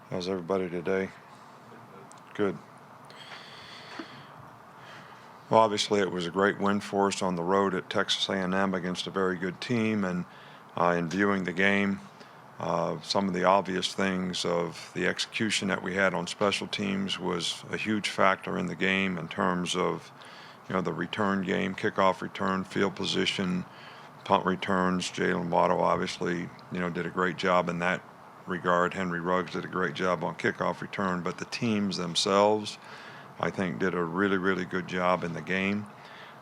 How's everybody today? Good. Well, obviously it was a great win for us on the road at Texas A&M against a very good team, and in viewing the game, some of the obvious things of the execution that we had on special teams was a huge factor in the game in terms of, the return game, kickoff return, field position, punt returns. Jalen Waddle obviously, did a great job in that regard. Henry Ruggs did a great job on kickoff return, but the teams themselves, I think, did a really, really good job in the game.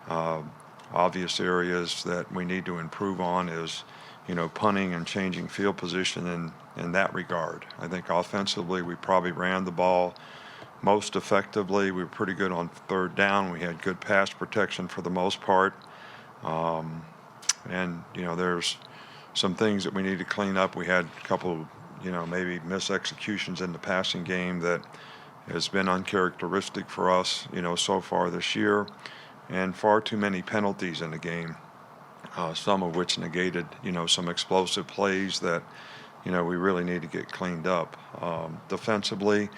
Obvious areas that we need to improve on is, punting and changing field position in that regard. I think offensively we probably ran the ball most effectively. We were pretty good on third down. We had good pass protection for the most part. And, there's some things that we need to clean up. We had a couple, maybe mis-executions in the passing game that has been uncharacteristic for us, so far this year, and far too many penalties in the game, some of which negated, some explosive plays that, we really need to get cleaned up. Defensively,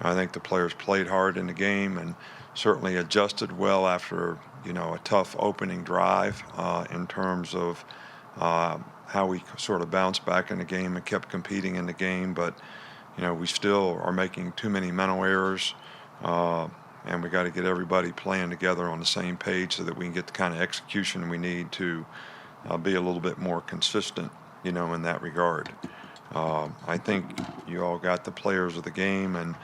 I think the players played hard in the game and certainly adjusted well after, a tough opening drive in terms of how we sort of bounced back in the game and kept competing in the game. But, we still are making too many mental errors, and we got to get everybody playing together on the same page so that we can get the kind of execution we need to be a little bit more consistent, in that regard. I think you all got the players of the game, and,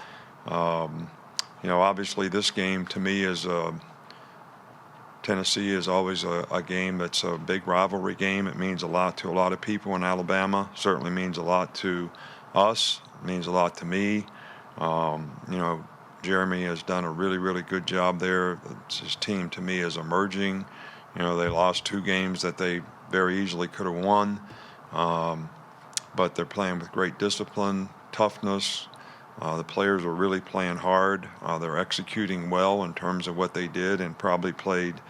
obviously this game to me is Tennessee is always a game that's a big rivalry game. It means a lot to a lot of people in Alabama. Certainly means a lot to us. It means a lot to me. Jeremy has done a really, really good job there. His team, to me, is emerging. They lost 2 games that they very easily could have won, but they're playing with great discipline, toughness. The players are really playing hard. They're executing well in terms of what they did and probably played,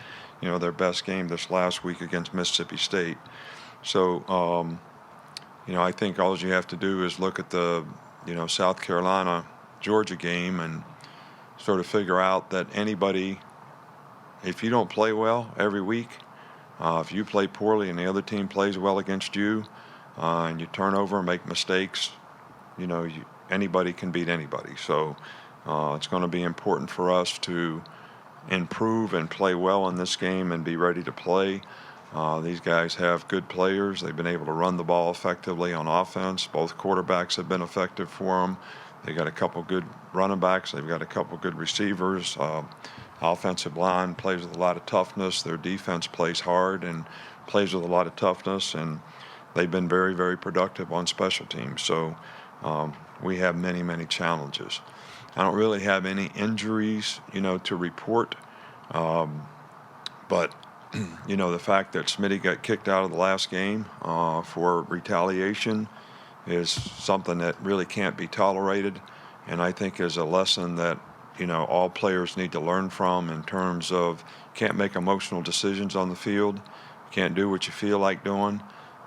their best game this last week against Mississippi State. So, I think all you have to do is look at the, South Carolina-Georgia game and sort of figure out that anybody, if you don't play well every week, if you play poorly and the other team plays well against you, and you turn over and make mistakes, anybody can beat anybody. So it's going to be important for us to improve and play well in this game and be ready to play. These guys have good players. They've been able to run the ball effectively on offense. Both quarterbacks have been effective for them. They got a couple good running backs. They've got a couple good receivers. Offensive line plays with a lot of toughness. Their defense plays hard and plays with a lot of toughness, and they've been very, very productive on special teams. So we have many, many challenges. I don't really have any injuries, to report. But, the fact that Smitty got kicked out of the last game for retaliation is something that really can't be tolerated, and I think is a lesson that, all players need to learn from in terms of can't make emotional decisions on the field, can't do what you feel like doing.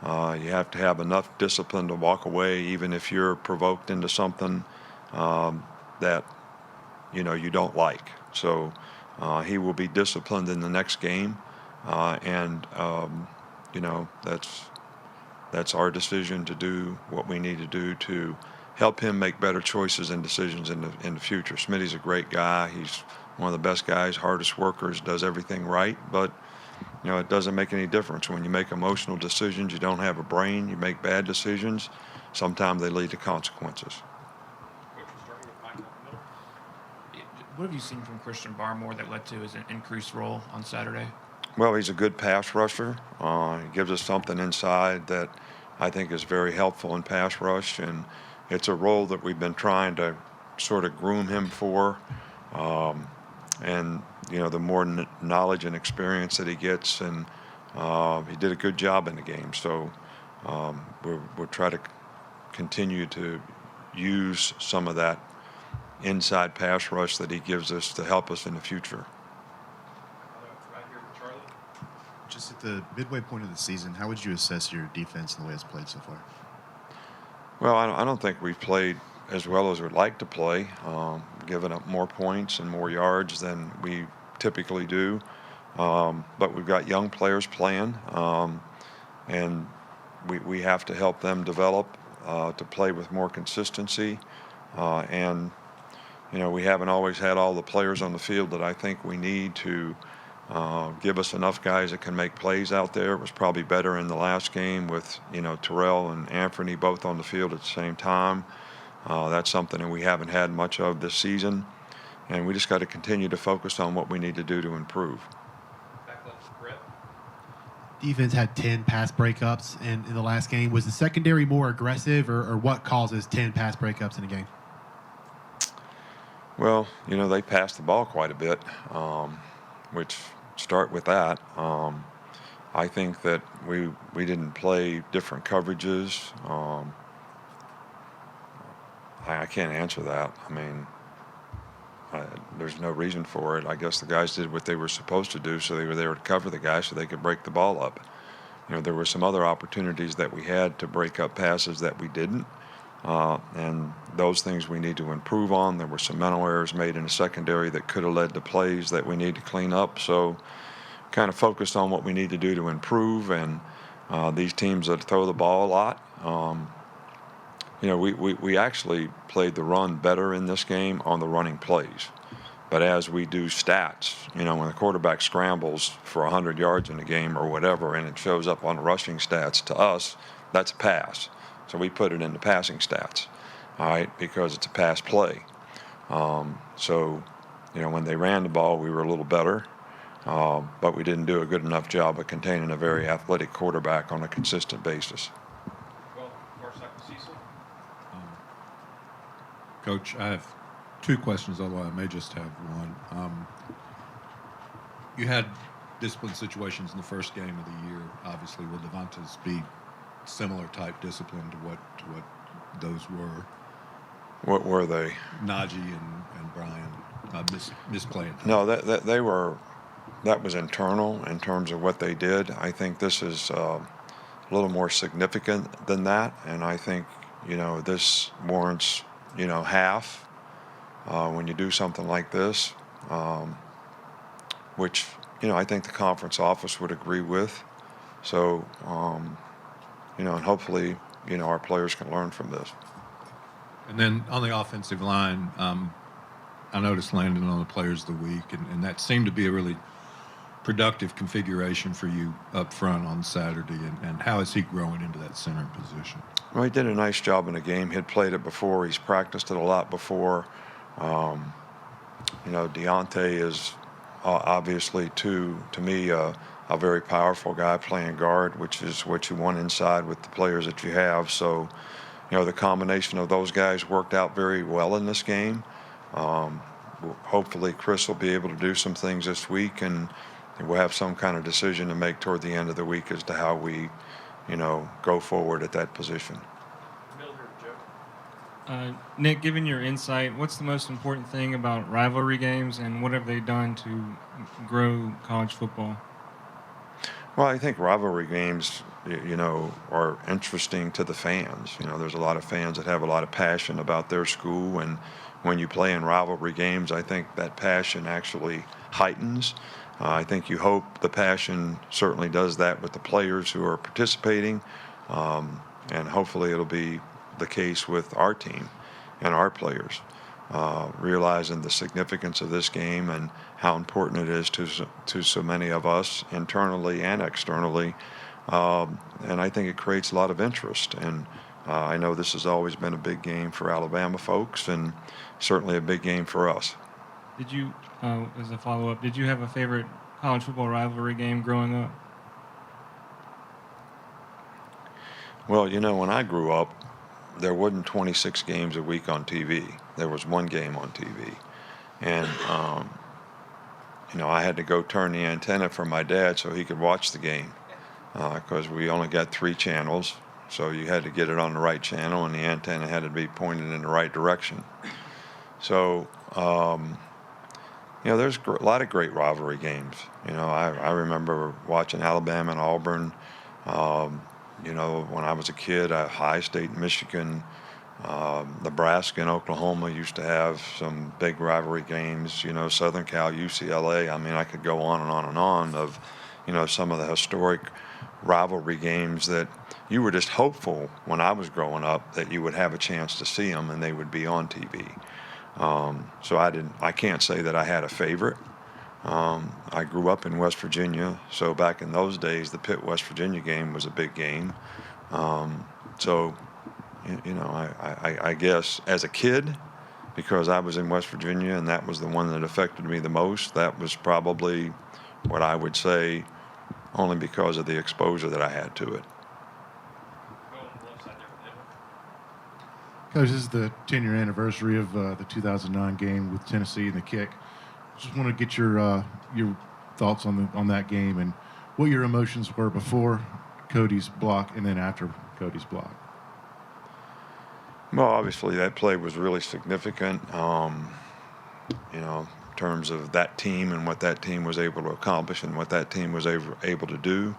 You have to have enough discipline to walk away, even if you're provoked into something that, you don't like. So he will be disciplined in the next game, and that's our decision to do what we need to do to help him make better choices and decisions in the future. Smitty's a great guy. He's one of the best guys, hardest workers, does everything right, but it doesn't make any difference. When you make emotional decisions, you don't have a brain, you make bad decisions, sometimes they lead to consequences. What have you seen from Christian Barmore that led to his increased role on Saturday? Well, he's a good pass rusher. He gives us something inside that I think is very helpful in pass rush, and it's a role that we've been trying to sort of groom him for. And the more knowledge and experience that he gets, and he did a good job in the game. So we'll try to continue to use some of that inside pass rush that he gives us to help us in the future. Just at the midway point of the season, how would you assess your defense and the way it's played so far? Well, I don't think we've played as well as we'd like to play, giving up more points and more yards than we typically do. But we've got young players playing, and we have to help them develop to play with more consistency. And, we haven't always had all the players on the field that I think we need to give us enough guys that can make plays out there. It was probably better in the last game with, Terrell and Anthony both on the field at the same time. That's something that we haven't had much of this season. And we just got to continue to focus on what we need to do to improve. Back left to Pruitt. Defense had 10 pass breakups in the last game. Was the secondary more aggressive, or what causes 10 pass breakups in a game? Well, they passed the ball quite a bit, which start with that. I think that we didn't play different coverages. I can't answer that. I mean, there's no reason for it. I guess the guys did what they were supposed to do, so they were there to cover the guy so they could break the ball up. There were some other opportunities that we had to break up passes that we didn't. And those things we need to improve on. There were some mental errors made in the secondary that could have led to plays that we need to clean up. So kind of focused on what we need to do to improve. And these teams that throw the ball a lot, we actually played the run better in this game on the running plays. But as we do stats, when the quarterback scrambles for 100 yards in a game or whatever, and it shows up on rushing stats, to us, that's a pass. So we put it in the passing stats, all right, because it's a pass play. So, when they ran the ball, we were a little better, but we didn't do a good enough job of containing a very athletic quarterback on a consistent basis. Well, far side to Cecil. Coach, I have two questions, although I may just have one. You had discipline situations in the first game of the year. Obviously, will DeVonta's be similar type discipline to what those were? What were they? Najee and Brian misplaying. No, they were. That was internal in terms of what they did. I think this is a little more significant than that, and I think this warrants half when you do something like this, which I think the conference office would agree with. So. And hopefully, our players can learn from this. And then on the offensive line, I noticed Landon on the Players of the Week, and that seemed to be a really productive configuration for you up front on Saturday. And how is he growing into that center position? Well, he did a nice job in the game. He'd played it before. He's practiced it a lot before. Deontay is obviously, to me, a very powerful guy playing guard, which is what you want inside with the players that you have. So, the combination of those guys worked out very well in this game. Hopefully Chris will be able to do some things this week, and we'll have some kind of decision to make toward the end of the week as to how we, go forward at that position. Nick, given your insight, what's the most important thing about rivalry games, and what have they done to grow college football? Well, I think rivalry games, are interesting to the fans. There's a lot of fans that have a lot of passion about their school, and when you play in rivalry games, I think that passion actually heightens. I think you hope the passion certainly does that with the players who are participating, and hopefully it'll be the case with our team and our players, realizing the significance of this game and how important it is to so many of us internally and externally. And I think it creates a lot of interest. And I know this has always been a big game for Alabama folks, and certainly a big game for us. Did you, as a follow-up, did you have a favorite college football rivalry game growing up? Well, when I grew up, there wasn't 26 games a week on TV. There was one game on TV. And, I had to go turn the antenna for my dad so he could watch the game, because we only got 3 channels. So you had to get it on the right channel, and the antenna had to be pointed in the right direction. So, there's a lot of great rivalry games. I remember watching Alabama and Auburn. When I was a kid, Ohio State, Michigan, Nebraska and Oklahoma used to have some big rivalry games. You know, Southern Cal, UCLA. I mean, I could go on and on and on of, you know, some of the historic rivalry games that you were just hopeful when I was growing up that you would have a chance to see them and they would be on TV. So I can't say that I had a favorite. I grew up in West Virginia, so back in those days, the Pitt-West Virginia game was a big game. So, you know, I guess as a kid, because I was in West Virginia and that was the one that affected me the most, that was probably what I would say only because of the exposure that I had to it. Coach, this is the 10-year anniversary of the 2009 game with Tennessee and the kick. Just want to get your thoughts on that game and what your emotions were before Cody's block and then after Cody's block. Well, obviously that play was really significant, you know, in terms of that team and what that team was able to accomplish and what that team was able to do.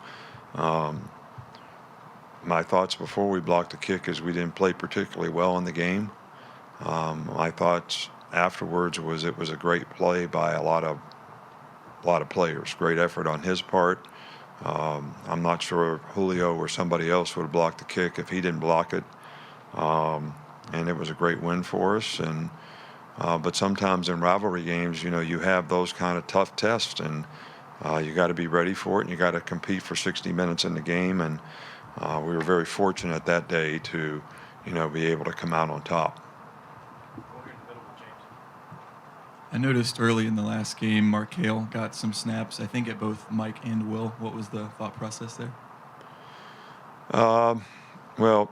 My thoughts before we blocked the kick is we didn't play particularly well in the game. My thoughts afterwards was it was a great play by a lot of players. Great effort on his part. I'm not sure Julio or somebody else would have blocked the kick if he didn't block it. And it was a great win for us. And but sometimes in rivalry games, you know, you have those kind of tough tests, and you got to be ready for it, and you got to compete for 60 minutes in the game. And we were very fortunate that day to, you know, be able to come out on top. I noticed early in the last game, Marc Hale got some snaps, I think at both Mike and Will. What was the thought process there? Well,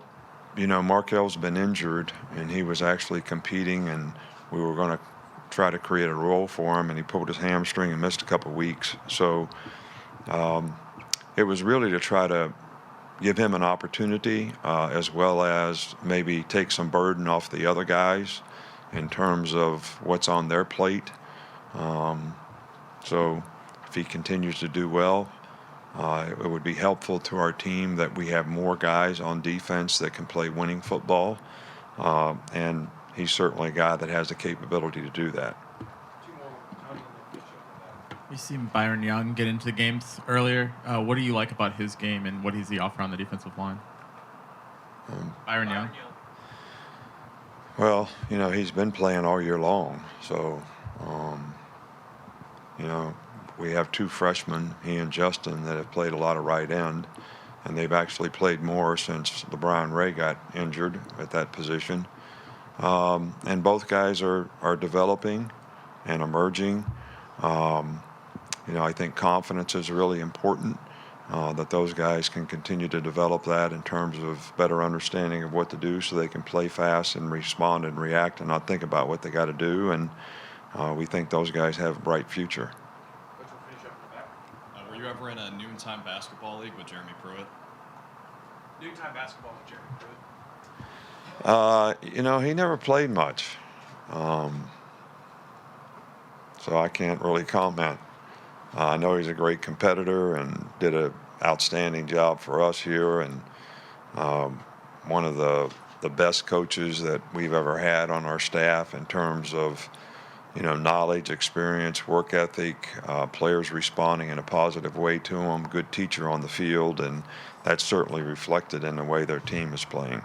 you know, Marc Hale's been injured, and he was actually competing, and we were going to try to create a role for him, and he pulled his hamstring and missed a couple weeks. So it was really to try to give him an opportunity, as well as maybe take some burden off the other guys in terms of what's on their plate. So if he continues to do well, it would be helpful to our team that we have more guys on defense that can play winning football. And he's certainly a guy that has the capability to do that. We've seen Byron Young get into the games earlier. What do you like about his game, and what does he offer on the defensive line? Byron Young. Well, you know, he's been playing all year long. So, you know, we have two freshmen, he and Justin, that have played a lot of right end, and they've actually played more since LeBron Ray got injured at that position. And both guys are developing and emerging. You know, I think confidence is really important, that those guys can continue to develop that in terms of better understanding of what to do so they can play fast and respond and react and not think about what they got to do. And we think those guys have a bright future. Were you ever in a noontime basketball league with Jeremy Pruitt? Noontime basketball with Jeremy Pruitt. You know, he never played much. So I can't really comment. I know he's a great competitor and did an outstanding job for us here, and one of the best coaches that we've ever had on our staff in terms of, you know, knowledge, experience, work ethic, players responding in a positive way to him, good teacher on the field, and that's certainly reflected in the way their team is playing.